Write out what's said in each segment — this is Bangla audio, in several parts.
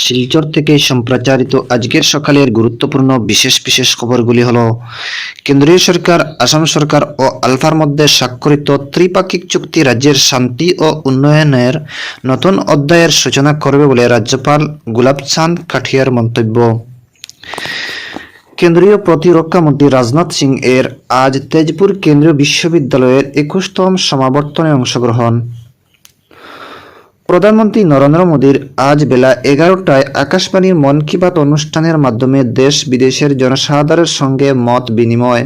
শিলচর থেকে সম্প্রচারিত আজকের সকালের গুরুত্বপূর্ণ বিশেষ খবরগুলি হলো কেন্দ্রীয় সরকার, আসাম সরকার ও আলফার মধ্যে স্বাক্ষরিত ত্রিপাক্ষিক চুক্তি রাজ্যের শান্তি ও উন্নয়নের নতুন অধ্যায়ের সূচনা করবে বলে রাজ্যপাল গুলাবচাঁদ কাঠিয়ার মন্তব্য। কেন্দ্রীয় প্রতিরক্ষা মন্ত্রী রাজনাথ সিং এর আজ তেজপুর কেন্দ্রীয় বিশ্ববিদ্যালয়ের 21তম সমাবর্তনে অংশগ্রহণ। প্রধানমন্ত্রী নরেন্দ্র মোদীর আজ বেলা 11টায় আকাশবাণীর মন কি বাত অনুষ্ঠানের মাধ্যমে দেশ বিদেশের জনসাধারণের সঙ্গে মত বিনিময়।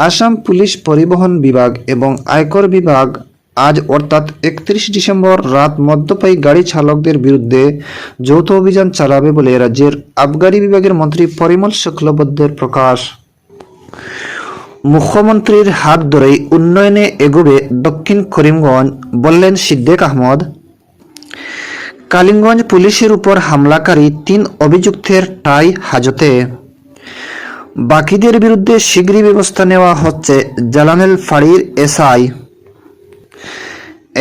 আসাম পুলিশ পরিবহন বিভাগ এবং আয়কর বিভাগ আজ অর্থাৎ 31 ডিসেম্বর রাত মদ্যপায়ী গাড়ি চালকদের বিরুদ্ধে যৌথ অভিযান চালাবে বলে রাজ্যের আবগারি বিভাগের মন্ত্রী পরিমল শুক্লবৈদ্যের প্রকাশ। মুখ্যমন্ত্রীর হাত ধরেই উন্নয়নে এগোবে দক্ষিণ করিমগঞ্জ, বললেন সিদ্দিক আহমদ। কালিমগঞ্জ পুলিশের উপর হামলাকারী 3 অভিযুক্তের ঠাঁই হাজতে। বাকিদের বিরুদ্ধে শীঘ্রই ব্যবস্থা নেওয়া হচ্ছে, জালানের ফাঁড়ির এসআই।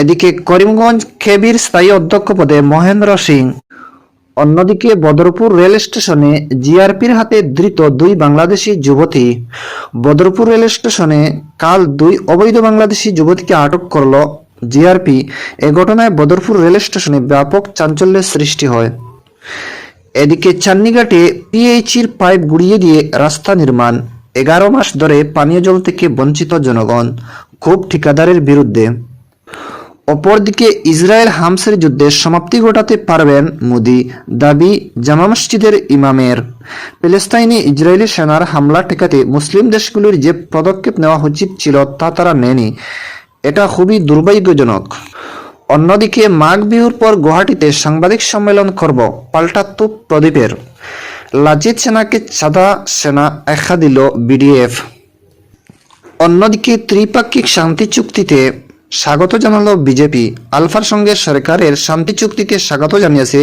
এদিকে করিমগঞ্জ খেবির স্থায়ী অধ্যক্ষ পদে মহেন্দ্র সিং। অন্যদিকে বদরপুর রেল স্টেশনে জিআরপির হাতে ধৃত 2 বাংলাদেশি যুবতী। বদরপুর রেল স্টেশনে কাল 2 অবৈধ বাংলাদেশি যুবতীকে আটক করল জিআরপি। এ ঘটনায় বদরপুর রেল স্টেশনে ব্যাপক চাঞ্চল্যের সৃষ্টি হয়। এদিকে চান্নিঘাটে পিএইচির পাইপ গুড়িয়ে দিয়ে রাস্তা নির্মাণ। 11 মাস ধরে পানীয় জল থেকে বঞ্চিত জনগণ, ক্ষোভ ঠিকাদারের বিরুদ্ধে। অপরদিকে ইসরায়েল হামাসের যুদ্ধে সমাপ্তি ঘটাতে পারবেন মোদি, দাবি জামা মসজিদের ইমামের। প্যালেস্তাইনে ইসরায়েলি সেনার হামলা ঠেকাতে মুসলিম দেশগুলির যে পদক্ষেপ নেওয়া উচিত ছিল তা তারা নেয়নি, এটা খুবই দুর্ভাগ্যজনক। অন্যদিকে মাঘ বিহুর পর গুয়াহাটিতে সাংবাদিক সম্মেলন করব, পাল্টা তোপ প্রদীপের। লাচিত সেনাকে সাদা সেনা আখ্যা দিল বিডিএফ। অন্যদিকে ত্রিপাক্ষিক শান্তি চুক্তিতে স্বাগত জানালো বিজেপি। আলফার সঙ্গে সরকারের শান্তি চুক্তিকে স্বাগত জানিয়েছে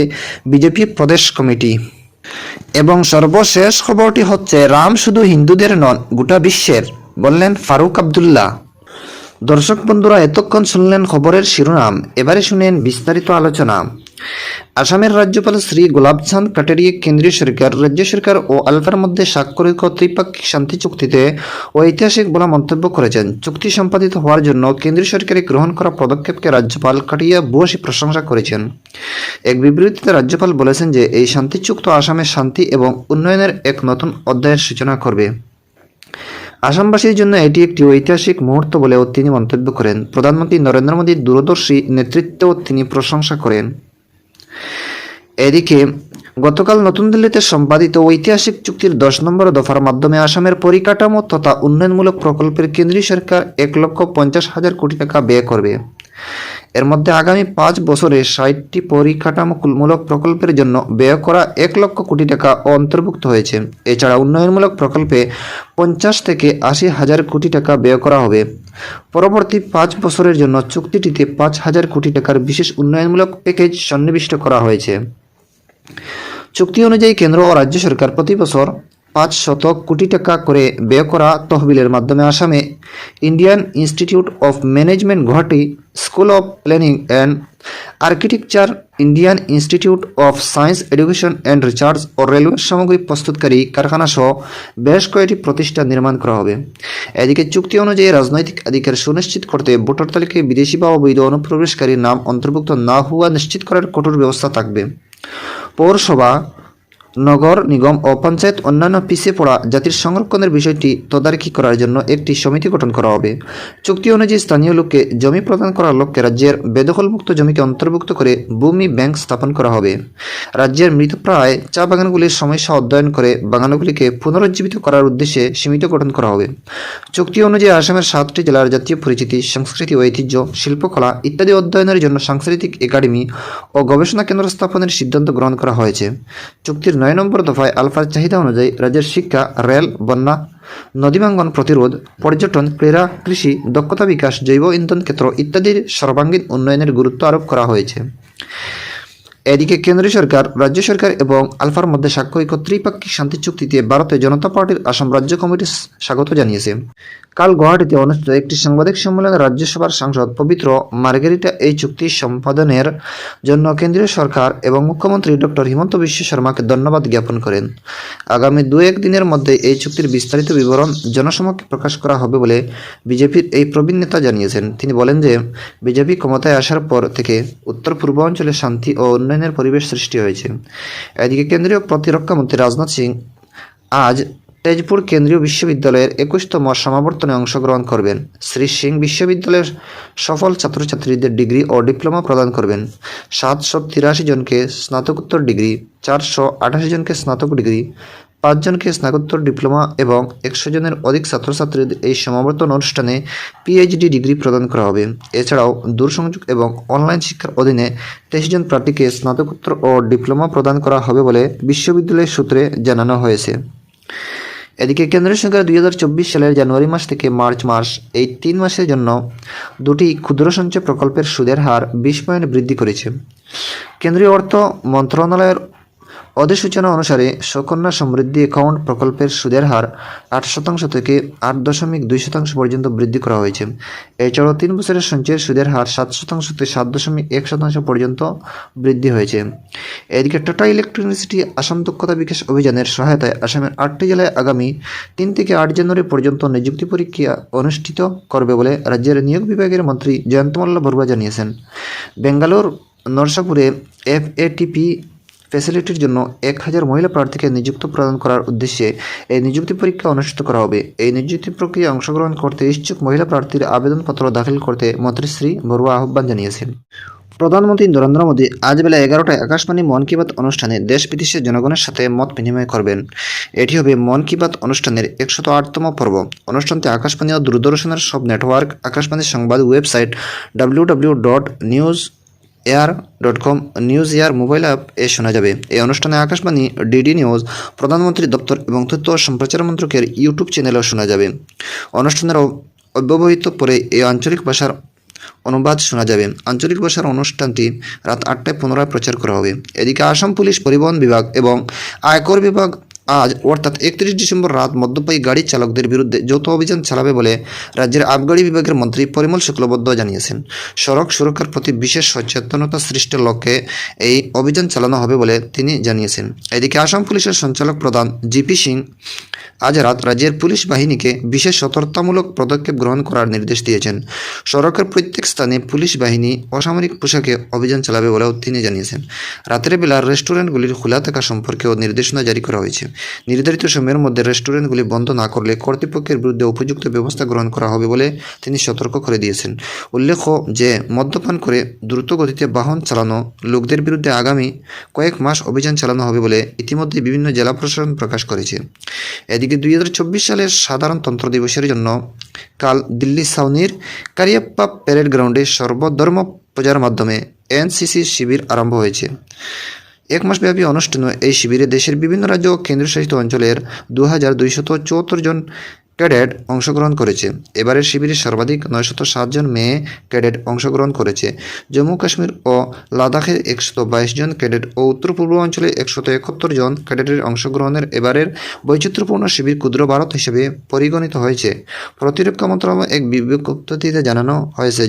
বিজেপি প্রদেশ কমিটি। এবং সর্বশেষ খবরটি হচ্ছে, রাম শুধু হিন্দুদের নন, গোটা বিশ্বের, বললেন ফারুক আবদুল্লাহ। দর্শক বন্ধুরা, এতক্ষণ শুনলেন খবরের শিরোনাম, এবারে শুনেন বিস্তারিত আলোচনা। আসামের রাজ্যপাল শ্রী গুলাবচাঁদ কাটারিয়া কেন্দ্রীয় সরকার, রাজ্য সরকার ও আলফার মধ্যে স্বাক্ষরিত ত্রিপাক্ষিক শান্তি চুক্তিতে ঐতিহাসিক বলে মন্তব্য করেছেন। চুক্তি সম্পাদিত হওয়ার জন্য কেন্দ্রীয় সরকারের গ্রহণ করা পদক্ষেপকে রাজ্যপাল কাটারিয়া ভূয়সী প্রশংসা করেছেন। এক বিবৃতিতে রাজ্যপাল বলেছেন যে এই শান্তি চুক্তি আসামের শান্তি এবং উন্নয়নের এক নতুন অধ্যায়ের সূচনা করবে। আসামবাসীর জন্য এটি একটি ঐতিহাসিক মুহূর্ত বলেও তিনি মন্তব্য করেন। প্রধানমন্ত্রী নরেন্দ্র মোদীর দূরদর্শী নেতৃত্বেও তিনি প্রশংসা করেন। এদিকে গতকাল নতুন দিল্লিতে সম্পাদিত ঐতিহাসিক চুক্তির 10 নম্বর দফার মাধ্যমে আসামের পরিকাঠামো তথা উন্নয়নমূলক প্রকল্পের কেন্দ্রীয় সরকার 1,50,000 কোটি টাকা ব্যয় করবে। এর মধ্যে আগামী 5 বছরে 60টি পরিকাঠামোমূলক প্রকল্পের জন্য ব্যয় করা 1 লক্ষ কোটি টাকা অন্তর্ভুক্ত হয়েছে। এছাড়া উন্নয়নমূলক প্রকল্পে 50 থেকে 80,000 কোটি টাকা ব্যয় করা হবে। পরবর্তী 5 বছরের জন্য চুক্তিটিতে 5,000 কোটি টাকার বিশেষ উন্নয়নমূলক প্যাকেজ সন্নিবিষ্ট করা হয়েছে। চুক্তি অনুযায়ী কেন্দ্র ও রাজ্য সরকার প্রতি বছর 500 কোটি টাকা করে ব্যয় করা তহবিলের মাধ্যমে আসামে Indian Institute of Management Guwahati, School of Planning and Architecture, Indian Institute of Science Education and Research ও রেলওয়ে সামগ্রী প্রস্তুতকারী কারখানা সহ বেশ কয়েকটি প্রতিষ্ঠান নির্মাণ করা হবে। এদিকে চুক্তি অনুযায়ী রাজনৈতিক অধিকার সুনিশ্চিত করতে ভোটার তালিকায় বিদেশি বা অবৈধ অনুপ্রবেশকারীর নাম অন্তর্ভুক্ত না হওয়া নিশ্চিত করার কঠোর ব্যবস্থা থাকবে। পৌরসভা, নগর নিগম ও পঞ্চায়েত অন্যান্য পিছিয়ে পড়া জাতির সংরক্ষণের বিষয়টি তদারকি করার জন্য একটি সমিতি গঠন করা হবে। চুক্তি অনুযায়ী স্থানীয় লোককে জমি প্রদান করার লক্ষ্যে রাজ্যের বেদখলমুক্ত জমিকে অন্তর্ভুক্ত করে ভূমি ব্যাংক স্থাপন করা হবে। রাজ্যের মৃতপ্রায় চা বাগানগুলির সমস্যা অধ্যয়ন করে বাগানগুলিকে পুনরুজ্জীবিত করার উদ্দেশ্যে সমিতি গঠন করা হবে। চুক্তি অনুযায়ী আসামের 7টি জেলার জাতীয় পরিচিতি, সংস্কৃতি, ঐতিহ্য, শিল্পকলা ইত্যাদি অধ্যয়নের জন্য সাংস্কৃতিক একাডেমি ও গবেষণা কেন্দ্র স্থাপনের সিদ্ধান্ত গ্রহণ করা হয়েছে। চুক্তির 9 নম্বর দফায় আলফার চাহিদা অনুযায়ী রাজ্যের শিক্ষা, রেল, বন্যা, নদীভাঙ্গন প্রতিরোধ, পর্যটন, ক্রীড়া, কৃষি, দক্ষতা বিকাশ, জৈব ইন্ধন ক্ষেত্র ইত্যাদির সর্বাঙ্গীন উন্নয়নের গুরুত্ব আরোপ করা হয়েছে। এদিকে কেন্দ্রীয় সরকার, রাজ্য সরকার এবং আলফার মধ্যে স্বাক্ষরিত ত্রিপাক্ষিক শান্তি চুক্তিতে ভারতীয় জনতা পার্টির আসাম রাজ্য কমিটি স্বাগত জানিয়েছে। কাল গুয়াহাটিতে অনুষ্ঠিত একটি সাংবাদিক সম্মেলনে রাজ্যসভার সাংসদ পবিত্র মার্গেরিটা এই চুক্তি সম্পাদনের জন্য কেন্দ্রীয় সরকার এবং মুখ্যমন্ত্রী ডক্টর হিমন্ত বিশ্ব শর্মাকে ধন্যবাদ জ্ঞাপন করেন। আগামী 2-1 দিনের মধ্যে এই চুক্তির বিস্তারিত বিবরণ জনসমক্ষে প্রকাশ করা হবে বলে বিজেপির এই প্রবীণ নেতা জানিয়েছেন। তিনি বলেন যে বিজেপি ক্ষমতায় আসার পর থেকে উত্তর পূর্বাঞ্চলে শান্তি ও উন্নয়নের পরিবেশ সৃষ্টি হয়েছে। এদিকে কেন্দ্রীয় প্রতিরক্ষা মন্ত্রী রাজনাথ সিং আজ তেজপুর কেন্দ্রীয় বিশ্ববিদ্যালয়ের 21তম সমাবর্তনে অংশগ্রহণ করবেন। শ্রী সিং বিশ্ববিদ্যালয়ের সফল ছাত্রছাত্রীদের ডিগ্রি ও ডিপ্লোমা প্রদান করবেন। 783 জনকে স্নাতকোত্তর ডিগ্রি, 488 জনকে স্নাতক ডিগ্রি, 5 জনকে স্নাতকোত্তর ডিপ্লোমা এবং 100 জনের অধিক ছাত্রছাত্রীদের এই সমাবর্তন অনুষ্ঠানে পিএইচডি ডিগ্রি প্রদান করা হবে। এছাড়াও দূরসংযোগ এবং অনলাইন শিক্ষার অধীনে 23 জন প্রার্থীকে স্নাতকোত্তর ও ডিপ্লোমা প্রদান করা হবে বলে বিশ্ববিদ্যালয়ের সূত্রে জানানো হয়েছে। এদিকে কেন্দ্র সরকার 2024 সালের জানুয়ারি মাস থেকে মার্চ মাস এই 3 মাসের জন্য 2টি ক্ষুদ্র সঞ্চয় প্রকল্পের সুদের হার 20 পয়েন্ট বৃদ্ধি করেছে। কেন্দ্রীয় অর্থ মন্ত্রণালয়ের অধিসূচনা অনুসারে সুকন্যা সমৃদ্ধি অ্যাকাউন্ট প্রকল্পের সুদের হার 8% থেকে 8.2% পর্যন্ত বৃদ্ধি করা হয়েছে। এছাড়াও 3 বছরের সঞ্চয়ের সুদের হার 7% থেকে 7.1% পর্যন্ত বৃদ্ধি হয়েছে। এদিকে টাটা ইলেকট্রিসিটি আসাম দক্ষতা বিকাশ অভিযানের সহায়তায় আসামের 8টি জেলায় আগামী 3 থেকে 8 জানুয়ারি পর্যন্ত নিযুক্তি পরীক্ষা অনুষ্ঠিত করবে বলে রাজ্যের নিয়োগ বিভাগের মন্ত্রী জয়ন্ত মাল্লা বড়ুয়া জানিয়েছেন। বেঙ্গালুর নরসাপুরে FATP ফ্যাসিলিটির জন্য 1000 মহিলা প্রার্থীকে নিযুক্তি প্রদান করার উদ্দেশ্যে এই নিযুক্তি পরীক্ষা অনুষ্ঠিত করা হবে। এই নিযুক্তি প্রক্রিয়ায় অংশগ্রহণ করতে ইচ্ছুক মহিলা প্রার্থীর আবেদনপত্র দাখিল করতে মন্ত্রী শ্রী বড়ুয়া আহ্বান জানিয়েছেন। প্রধানমন্ত্রী নরেন্দ্র মোদী আজ বেলা 11টায় আকাশবাণী মন কি বাত অনুষ্ঠানে দেশ বিদেশের জনগণের সাথে মত বিনিময় করবেন। এটি হবে মন কি বাত অনুষ্ঠানের 108তম পর্ব। অনুষ্ঠানটি আকাশবাণী ও দূরদর্শনের সব নেটওয়ার্ক, আকাশবাণী সংবাদ website www.newsair.com, news air mobile app শোনা যাবে। এই অনুষ্ঠানে আকাশবাণী, ডিডি নিউজ, প্রধানমন্ত্রী দপ্তর এবং তথ্য ও সম্প্রচার মন্ত্রকের ইউটিউব চ্যানেলেও শোনা যাবে। অনুষ্ঠানের অব্যবহিত পরে এই আঞ্চলিক ভাষার অনুবাদ শোনা যাবে। আঞ্চলিক ভাষার অনুষ্ঠানটি রাত 8টায় পুনরায় প্রচার করা হবে। এদিকে আসাম পুলিশ, পরিবহন বিভাগ এবং আয়কর বিভাগ আজ অর্থাৎ 31 ডিসেম্বর রাত মদ্যপায়ী গাড়ি চালকদের বিরুদ্ধে যৌথ অভিযান চালাবে বলে রাজ্যের আবগারি বিভাগের মন্ত্রী পরিমল শুক্লবৈদ্য জানিয়েছেন। সড়ক সুরক্ষার প্রতি বিশেষ সচেতনতা সৃষ্টির লক্ষ্যে এই অভিযান চালানো হবে বলে তিনি জানিয়েছেন। এদিকে আসাম পুলিশের সঞ্চালক প্রধান জিপি সিং আজ রাত রাজ্যের পুলিশ বাহিনীকে বিশেষ সতর্কতামূলক পদক্ষেপ গ্রহণ করার নির্দেশ দিয়েছেন। সড়কের প্রত্যেক স্থানে পুলিশ বাহিনী অসামরিক পোশাকে অভিযান চালাবে বলেও তিনি জানিয়েছেন। রাতের বেলা রেস্টুরেন্টগুলির খোলা থাকা সম্পর্কেও নির্দেশনা জারি করা হয়েছে। নির্ধারিত সময়ের মধ্যে রেস্টুরেন্টগুলি বন্ধ না করলে কর্তৃপক্ষের বিরুদ্ধে উপযুক্ত ব্যবস্থা গ্রহণ করা হবে বলে তিনি সতর্ক করে দিয়েছেন। উল্লেখ্য যে মদ্যপান করে দ্রুত গতিতে বাহন চালানো লোকদের বিরুদ্ধে আগামী কয়েক মাস অভিযান চালানো হবে বলে ইতিমধ্যে বিভিন্ন জেলা প্রশাসন প্রকাশ করেছে। এদিকে 2024 সালের সাধারণতন্ত্র দিবসের জন্য কাল দিল্লি ছাউনির কারিয়াপ্পা প্যারেড গ্রাউন্ডে সর্বধর্ম পূজার মাধ্যমে এনসিসি শিবির আরম্ভ হয়েছে। 1 মাসব্যাপী অনুষ্ঠিত এই শিবিরে দেশের বিভিন্ন রাজ্য ও কেন্দ্রশাসিত অঞ্চলের 2274 জন ক্যাডেট অংশগ্রহণ করেছে। এবারের শিবিরে সর্বাধিক 907 জন মেয়ে ক্যাডেট অংশগ্রহণ করেছে। জম্মু কাশ্মীর ও লাদাখের 122 জন ক্যাডেট ও উত্তর পূর্বাঞ্চলে 171 জন ক্যাডেটের অংশগ্রহণের এবারের বৈচিত্র্যপূর্ণ শিবির ক্ষুদ্র ভারত হিসেবে পরিগণিত হয়েছে। প্রতিরক্ষা মন্ত্রণালয় এক বিজ্ঞপ্তিতে জানানো হয়েছে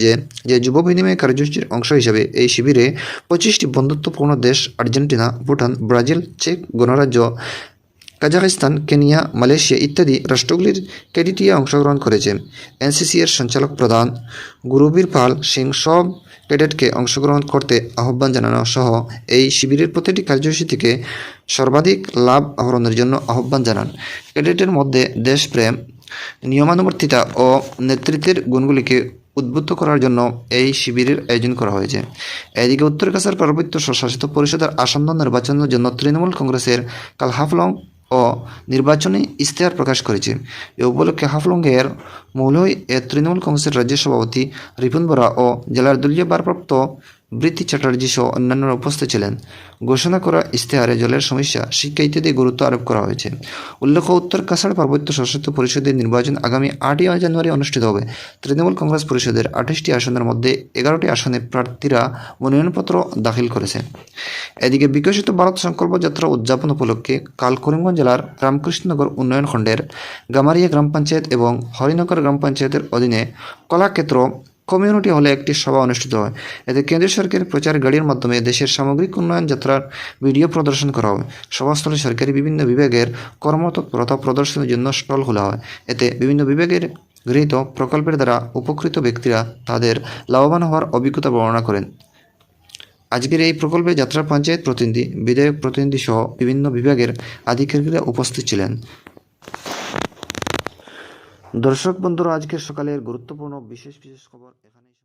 যে যুব বিনিময় কার্যসূচির অংশ হিসেবে এই শিবিরে 25টি বন্ধুত্বপূর্ণ দেশ আর্জেন্টিনা, ভুটান, ব্রাজিল, চেক গণরাজ্য, কাজাখস্তান, কেনিয়া, মালয়েশিয়া ইত্যাদি রাষ্ট্রগুলির ক্যাডেটিয়া অংশগ্রহণ করেছে। এনসিসি এর সঞ্চালক প্রধান গুরুবীর পাল সিং সব ক্যাডেটকে অংশগ্রহণ করতে আহ্বান জানানো সহ এই শিবিরের প্রতিটি কার্যসূচি থেকে সর্বাধিক লাভ আহরণের জন্য আহ্বান জানান। ক্যাডেটের মধ্যে দেশপ্রেম, নিয়মানুবর্তিতা ও নেতৃত্বের গুণগুলিকে উদ্বুদ্ধ করার জন্য এই শিবিরের আয়োজন করা হয়েছে। এদিকে উত্তর কাছাড় পার্বত্য স্বশাসিত পরিষদের আসন্ন নির্বাচনের জন্য তৃণমূল কংগ্রেসের কাল হাফলং ও নির্বাচনী ইশতেহার প্রকাশ করেছে। এ উপলক্ষে হাফলংয়ের মৌলই তৃণমূল কংগ্রেসের রাজ্য সভাপতি রিপুন বরা ও জেলার দলীয় ভারপ্রাপ্ত বৃত্তি চ্যাটার্জি সহ অন্যান্যরা উপস্থিত ছিলেন। ঘোষণা করা ইশতেহারে জলের সমস্যা, শিক্ষা ইত্যাদি গুরুত্ব আরোপ করা হয়েছে। উল্লেখ্য, উত্তর কাছাড় পার্বত্য স্বশাসিত পরিষদের নির্বাচন আগামী 8ই জানুয়ারি অনুষ্ঠিত হবে। তৃণমূল কংগ্রেস পরিষদের 28টি আসনের মধ্যে 11টি আসনে প্রার্থীরা মনোনয়নপত্র দাখিল করেছে। এদিকে বিকশিত ভারত সংকল্প যাত্রা উদযাপন উপলক্ষে কাল করিমগঞ্জ জেলার রামকৃষ্ণনগর উন্নয়ন খণ্ডের গামারিয়া গ্রাম পঞ্চায়েত এবং হরিনগর গ্রাম পঞ্চায়েতের অধীনে কলাক্ষেত্র কমিউনিটি হলে একটি সভা অনুষ্ঠিত হয়। এতে কেন্দ্রীয় সরকারের প্রচার গাড়ির মাধ্যমে দেশের সামগ্রিক উন্নয়ন যাত্রার ভিডিও প্রদর্শন করা হয়। সভাস্থলে সরকারি বিভিন্ন বিভাগের কর্মতৎপরতা প্রদর্শনের জন্য স্টল খোলা হয়। এতে বিভিন্ন বিভাগের গৃহীত প্রকল্পের দ্বারা উপকৃত ব্যক্তিরা তাদের লাভবান হওয়ার অভিজ্ঞতা বর্ণনা করেন। আজকের এই প্রকল্পে যাত্রা পঞ্চায়েত প্রতিনিধি, বিধায়ক প্রতিনিধি সহ বিভিন্ন বিভাগের আধিকারিকরা উপস্থিত ছিলেন। দর্শক বন্ধুরা, আজকের সকালের গুরুত্বপূর্ণ বিশেষ খবর এখানেই।